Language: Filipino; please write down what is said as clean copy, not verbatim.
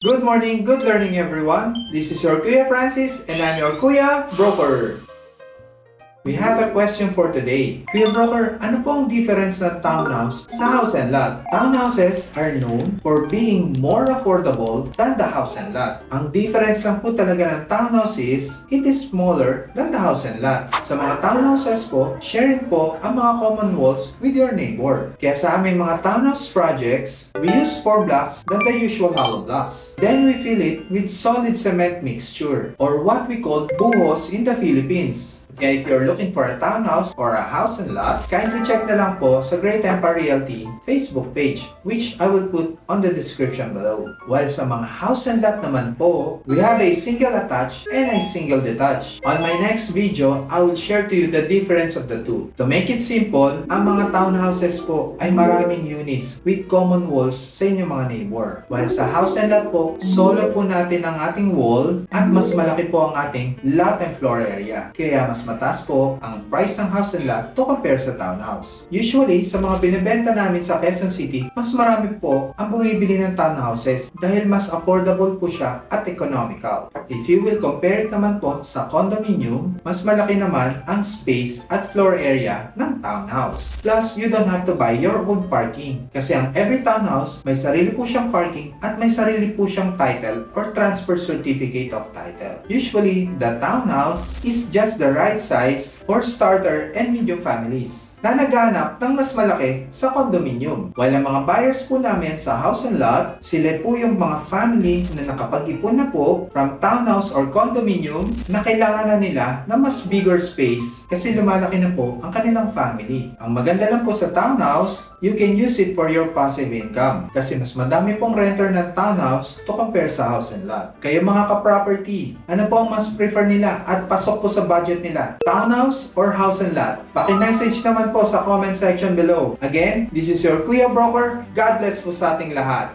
Good morning, good learning everyone. This is your Kuya Francis and I'm your Kuya Broker. We have a question for today. Kuya Broker, ano po ang difference ng townhouse sa house and lot? Townhouses are known for being more affordable than the house and lot. Ang difference lang po talaga ng townhouse is, it is smaller than the house and lot. Sa mga townhouses po, sharing po ang mga common walls with your neighbor. Kaya sa aming mga townhouse projects, we use 4 blocks than the usual hollow blocks. Then we fill it with solid cement mixture or what we call buhos in the Philippines. Kaya if you're looking for a townhouse or a house and lot, kindly check na lang po sa Great Empire Realty Facebook page, which I will put on the description below. While sa mga house and lot naman po, we have a single attached and a single detached. On my next video, I will share to you the difference of the two. To make it simple, ang mga townhouses po ay maraming units with common walls sa inyong mga neighbor. While sa house and lot po, solo po natin ang ating wall at mas malaki po ang ating lot and floor area. Kaya mas mataas po ang price ng house and lot to compare sa townhouse. Usually, sa mga binibenta namin sa Quezon City, mas marami po ang bumibili ng townhouses dahil mas affordable po siya at economical. If you will compare it naman po sa condominium, mas malaki naman ang space at floor area ng townhouse. Plus, you don't have to buy your own parking kasi ang every townhouse may sarili po siyang parking at may sarili po siyang title or transfer certificate of title. Usually, the townhouse is just the right size for starter and medium families na naghahanap ng mas malaki sa condominium. While ang mga buyers po namin sa house and lot, sila po yung mga family na nakapag-ipon na po from townhouse or condominium na kailangan na nila ng mas bigger space kasi lumalaki na po ang kanilang family. Ang maganda lang po sa townhouse, you can use it for your passive income kasi mas madami pong renter ng townhouse to compare sa house and lot. Kayo mga ka-property, ano po ang mas prefer nila at pasok po sa budget nila? Townhouse or house and lot? Paki-message naman po sa comment section below. Again, this is your Kuya Broker. God bless po sa ating lahat.